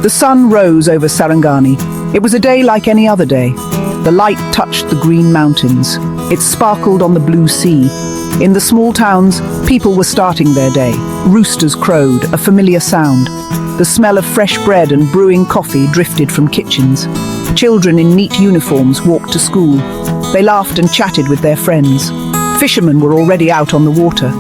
The sun rose over Sarangani. It was a day like any other day. The light touched the green mountains. It sparkled on the blue sea. In the small towns, people were starting their day. Roosters crowed, a familiar sound. The smell of fresh bread and brewing coffee drifted from kitchens. Children in neat uniforms walked to school. They laughed and chatted with their friends. Fishermen were already out on the water.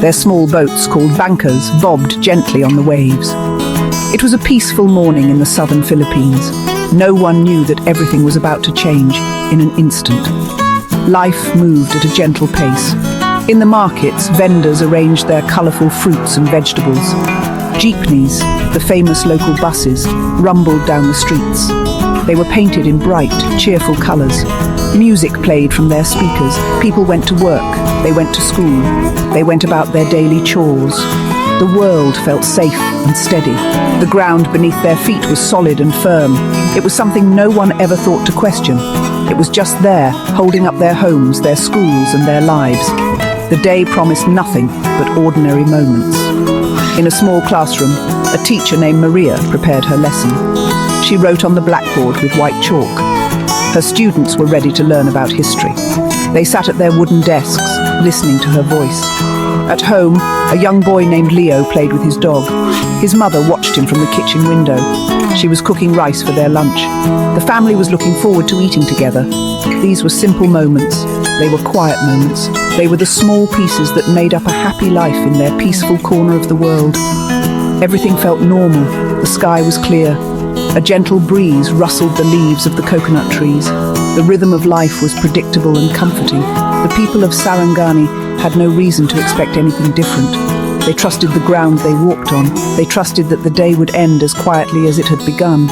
Their small boats, called bankers, bobbed gently on the waves. It was a peaceful morning in the southern Philippines. No one knew that everything was about to change in an instant. Life moved at a gentle pace. In the markets, vendors arranged their colourful fruits and vegetables. Jeepneys, the famous local buses, rumbled down the streets. They were painted in bright, cheerful colours. Music played from their speakers. People went to work. They went to school. They went about their daily chores. The world felt safe and steady. The ground beneath their feet was solid and firm. It was something no one ever thought to question. It was just there, holding up their homes, their schools and their lives. The day promised nothing but ordinary moments. In a small classroom, a teacher named Maria prepared her lesson. She wrote on the blackboard with white chalk. Her students were ready to learn about history. They sat at their wooden desks, listening to her voice. At home, a young boy named Leo played with his dog. His mother watched him from the kitchen window. She was cooking rice for their lunch. The family was looking forward to eating together. These were simple moments. They were quiet moments. They were the small pieces that made up a happy life in their peaceful corner of the world. Everything felt normal. The sky was clear. A gentle breeze rustled the leaves of the coconut trees. The rhythm of life was predictable and comforting. The people of Sarangani had no reason to expect anything different. They trusted the ground they walked on. They trusted that the day would end as quietly as it had begun.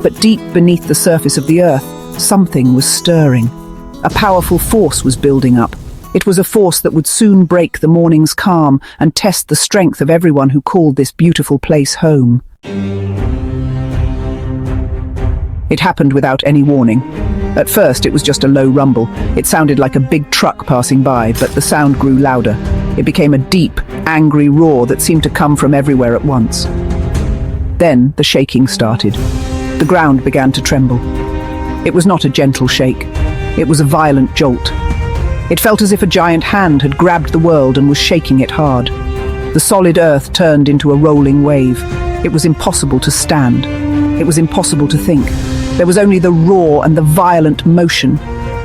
But deep beneath the surface of the earth, something was stirring. A powerful force was building up. It was a force that would soon break the morning's calm and test the strength of everyone who called this beautiful place home. It happened without any warning. At first, it was just a low rumble. It sounded like a big truck passing by, but the sound grew louder. It became a deep, angry roar that seemed to come from everywhere at once. Then the shaking started. The ground began to tremble. It was not a gentle shake. It was a violent jolt. It felt as if a giant hand had grabbed the world and was shaking it hard. The solid earth turned into a rolling wave. It was impossible to stand. It was impossible to think. There was only the roar and the violent motion.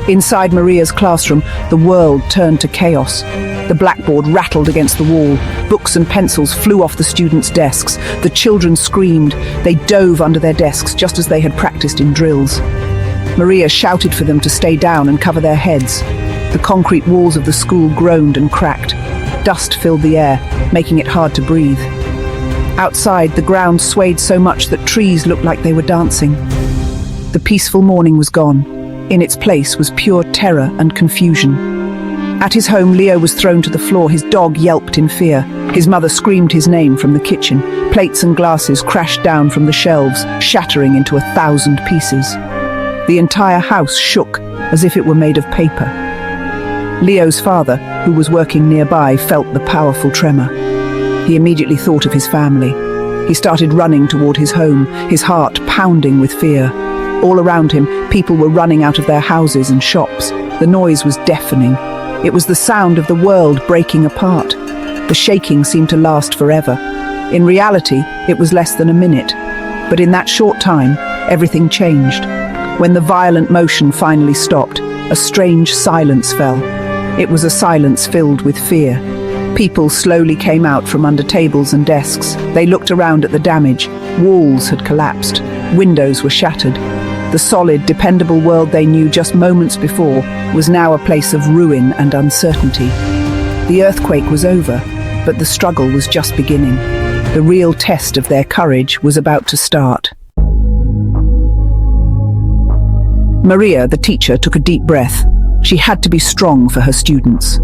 Inside Maria's classroom, the world turned to chaos. The blackboard rattled against the wall. Books and pencils flew off the students' desks. The children screamed. They dove under their desks just as they had practiced in drills. Maria shouted for them to stay down and cover their heads. The concrete walls of the school groaned and cracked. Dust filled the air, making it hard to breathe. Outside, the ground swayed so much that trees looked like they were dancing. The peaceful morning was gone. In its place was pure terror and confusion. At his home, Leo was thrown to the floor. His dog yelped in fear. His mother screamed his name from the kitchen. Plates and glasses crashed down from the shelves, shattering into 1,000 pieces. The entire house shook as if it were made of paper. Leo's father, who was working nearby, felt the powerful tremor. He immediately thought of his family. He started running toward his home, his heart pounding with fear. All around him, people were running out of their houses and shops. The noise was deafening. It was the sound of the world breaking apart. The shaking seemed to last forever. In reality, it was less than a minute. But in that short time, everything changed. When the violent motion finally stopped, a strange silence fell. It was a silence filled with fear. People slowly came out from under tables and desks. They looked around at the damage. Walls had collapsed. Windows were shattered. The solid, dependable world they knew just moments before was now a place of ruin and uncertainty. The earthquake was over, but the struggle was just beginning. The real test of their courage was about to start. Maria, the teacher, took a deep breath. She had to be strong for her students.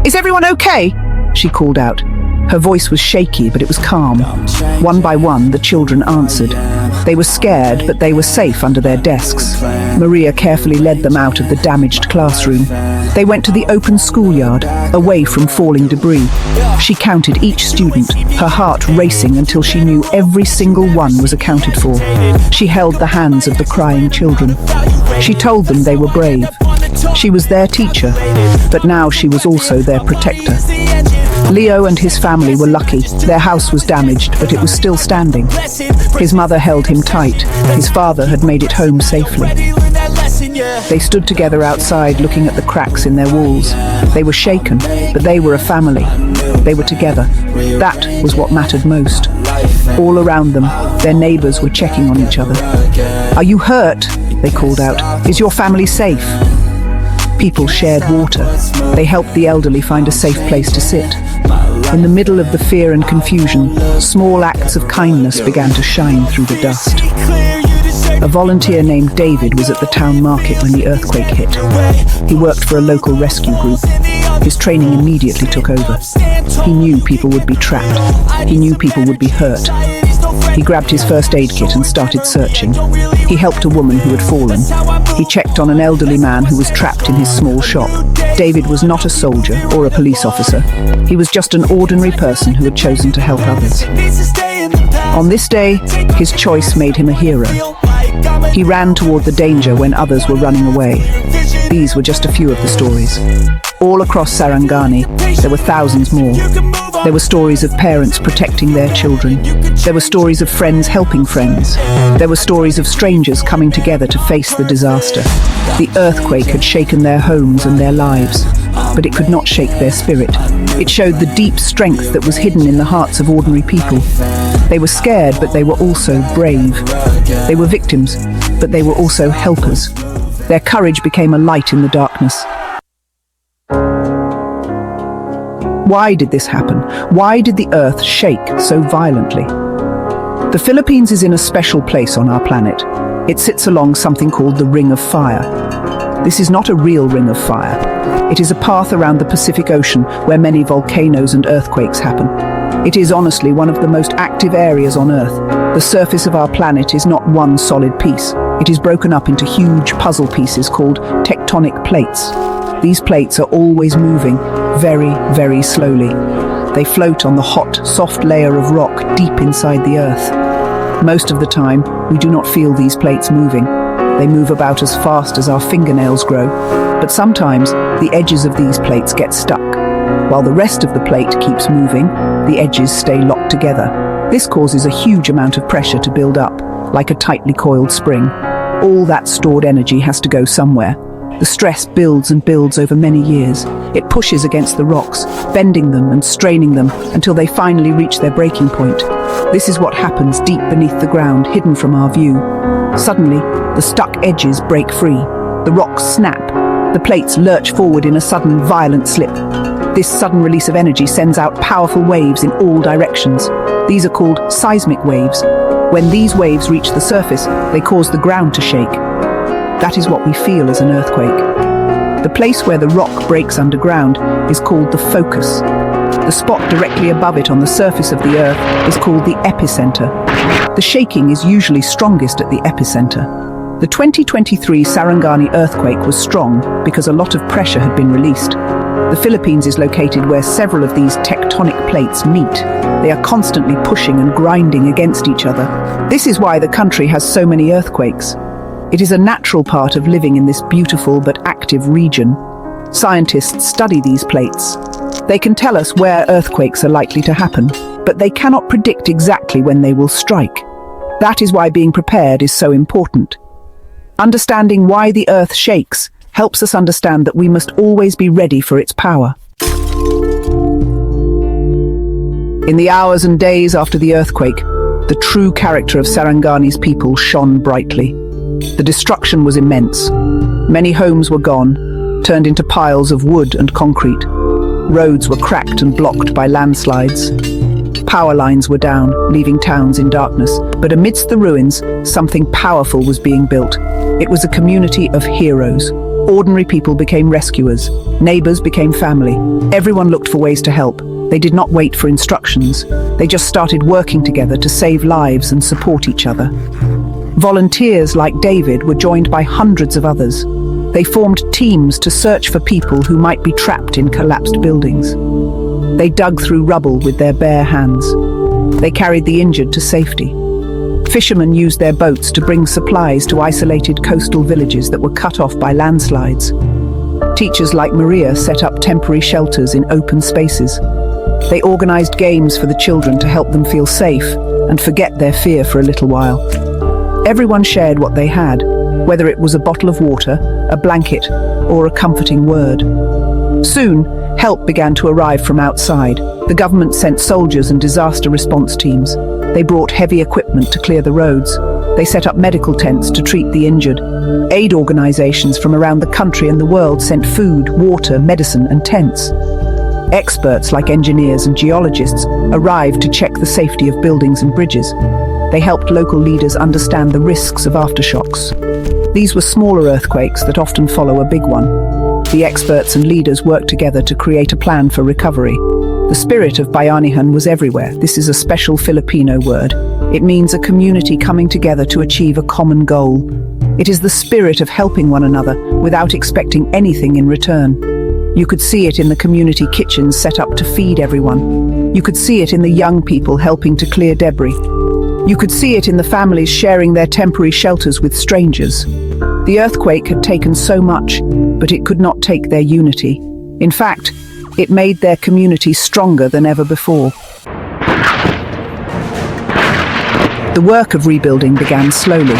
"Is everyone okay?" she called out. Her voice was shaky, but it was calm. One by one, the children answered. They were scared, but they were safe under their desks. Maria carefully led them out of the damaged classroom. They went to the open schoolyard, away from falling debris. She counted each student, her heart racing until she knew every single one was accounted for. She held the hands of the crying children. She told them they were brave. She was their teacher, but now she was also their protector. Leo and his family were lucky. Their house was damaged, but it was still standing. His mother held him tight. His father had made it home safely. They stood together outside, looking at the cracks in their walls. They were shaken, but they were a family. They were together. That was what mattered most. All around them, their neighbors were checking on each other. "Are you hurt?" they called out. "Is your family safe?" People shared water. They helped the elderly find a safe place to sit. In the middle of the fear and confusion, small acts of kindness began to shine through the dust. A volunteer named David was at the town market when the earthquake hit. He worked for a local rescue group. His training immediately took over. He knew people would be trapped. He knew people would be hurt. He grabbed his first aid kit and started searching. He helped a woman who had fallen. He checked on an elderly man who was trapped in his small shop. David was not a soldier or a police officer. He was just an ordinary person who had chosen to help others. On this day, his choice made him a hero. He ran toward the danger when others were running away. These were just a few of the stories. All across Sarangani, there were thousands more. There were stories of parents protecting their children. There were stories of friends helping friends. There were stories of strangers coming together to face the disaster. The earthquake had shaken their homes and their lives, but it could not shake their spirit. It showed the deep strength that was hidden in the hearts of ordinary people. They were scared, but they were also brave. They were victims, but they were also helpers. Their courage became a light in the darkness. Why did this happen? Why did the earth shake so violently? The Philippines is in a special place on our planet. It sits along something called the Ring of Fire. This is not a real ring of fire. It is a path around the Pacific Ocean where many volcanoes and earthquakes happen. It is honestly one of the most active areas on Earth. The surface of our planet is not one solid piece. It is broken up into huge puzzle pieces called tectonic plates. These plates are always moving, very, very slowly. They float on the hot, soft layer of rock deep inside the Earth. Most of the time, we do not feel these plates moving. They move about as fast as our fingernails grow. But sometimes, the edges of these plates get stuck. While the rest of the plate keeps moving, the edges stay locked together. This causes a huge amount of pressure to build up, like a tightly coiled spring. All that stored energy has to go somewhere. The stress builds and builds over many years. It pushes against the rocks, bending them and straining them until they finally reach their breaking point. This is what happens deep beneath the ground, hidden from our view. Suddenly, the stuck edges break free. The rocks snap. The plates lurch forward in a sudden, violent slip. This sudden release of energy sends out powerful waves in all directions. These are called seismic waves. When these waves reach the surface, they cause the ground to shake. That is what we feel as an earthquake. The place where the rock breaks underground is called the focus. The spot directly above it on the surface of the Earth is called the epicenter. The shaking is usually strongest at the epicenter. The 2023 Sarangani earthquake was strong because a lot of pressure had been released. The Philippines is located where several of these tectonic plates meet. They are constantly pushing and grinding against each other. This is why the country has so many earthquakes. It is a natural part of living in this beautiful but active region. Scientists study these plates. They can tell us where earthquakes are likely to happen, but they cannot predict exactly when they will strike. That is why being prepared is so important. Understanding why the earth shakes helps us understand that we must always be ready for its power. In the hours and days after the earthquake, the true character of Sarangani's people shone brightly. The destruction was immense. Many homes were gone, turned into piles of wood and concrete. Roads were cracked and blocked by landslides. Power lines were down, leaving towns in darkness. But amidst the ruins, something powerful was being built. It was a community of heroes. Ordinary people became rescuers. Neighbors became family. Everyone looked for ways to help. They did not wait for instructions. They just started working together to save lives and support each other. Volunteers like David were joined by hundreds of others. They formed teams to search for people who might be trapped in collapsed buildings. They dug through rubble with their bare hands. They carried the injured to safety. Fishermen used their boats to bring supplies to isolated coastal villages that were cut off by landslides. Teachers like Maria set up temporary shelters in open spaces. They organized games for the children to help them feel safe and forget their fear for a little while. Everyone shared what they had, whether it was a bottle of water, a blanket, or a comforting word. Soon, help began to arrive from outside. The government sent soldiers and disaster response teams. They brought heavy equipment to clear the roads. They set up medical tents to treat the injured. Aid organizations from around the country and the world sent food, water, medicine, and tents. Experts like engineers and geologists arrived to check the safety of buildings and bridges. They helped local leaders understand the risks of aftershocks. These were smaller earthquakes that often follow a big one. The experts and leaders worked together to create a plan for recovery. The spirit of Bayanihan was everywhere. This is a special Filipino word. It means a community coming together to achieve a common goal. It is the spirit of helping one another without expecting anything in return. You could see it in the community kitchens set up to feed everyone. You could see it in the young people helping to clear debris. You could see it in the families sharing their temporary shelters with strangers. The earthquake had taken so much, but it could not take their unity. In fact, it made their community stronger than ever before. The work of rebuilding began slowly.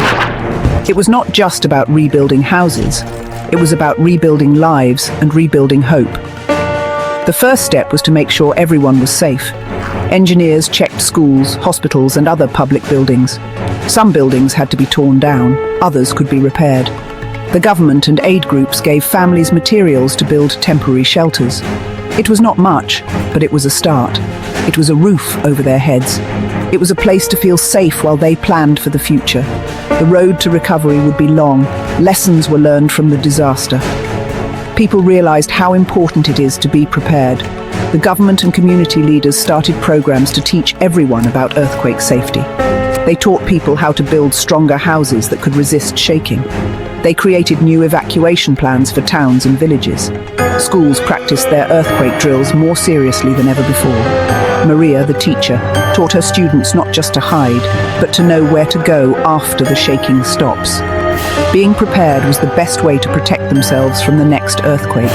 It was not just about rebuilding houses. It was about rebuilding lives and rebuilding hope. The first step was to make sure everyone was safe. Engineers checked schools, hospitals, and other public buildings. Some buildings had to be torn down, others could be repaired. The government and aid groups gave families materials to build temporary shelters. It was not much, but it was a start. It was a roof over their heads. It was a place to feel safe while they planned for the future. The road to recovery would be long. Lessons were learned from the disaster. People realized how important it is to be prepared. The government and community leaders started programs to teach everyone about earthquake safety. They taught people how to build stronger houses that could resist shaking. They created new evacuation plans for towns and villages. Schools practiced their earthquake drills more seriously than ever before. Maria, the teacher, taught her students not just to hide, but to know where to go after the shaking stops. Being prepared was the best way to protect themselves from the next earthquake.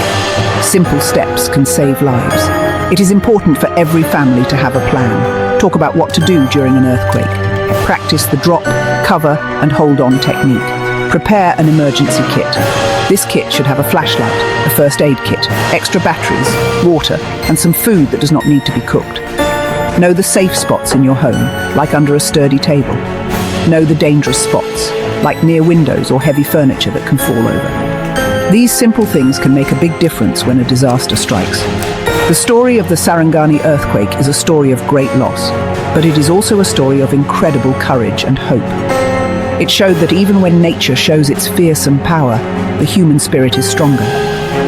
Simple steps can save lives. It is important for every family to have a plan. Talk about what to do during an earthquake. Practice the drop, cover, and hold on technique. Prepare an emergency kit. This kit should have a flashlight, a first aid kit, extra batteries, water, and some food that does not need to be cooked. Know the safe spots in your home, like under a sturdy table. Know the dangerous spots, like near windows or heavy furniture that can fall over. These simple things can make a big difference when a disaster strikes. The story of the Sarangani earthquake is a story of great loss, but it is also a story of incredible courage and hope. It showed that even when nature shows its fearsome power, the human spirit is stronger.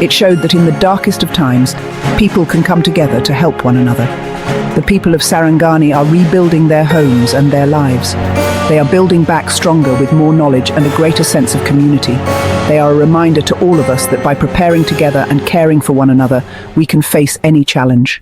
It showed that in the darkest of times, people can come together to help one another. The people of Sarangani are rebuilding their homes and their lives. They are building back stronger with more knowledge and a greater sense of community. They are a reminder to all of us that by preparing together and caring for one another, we can face any challenge.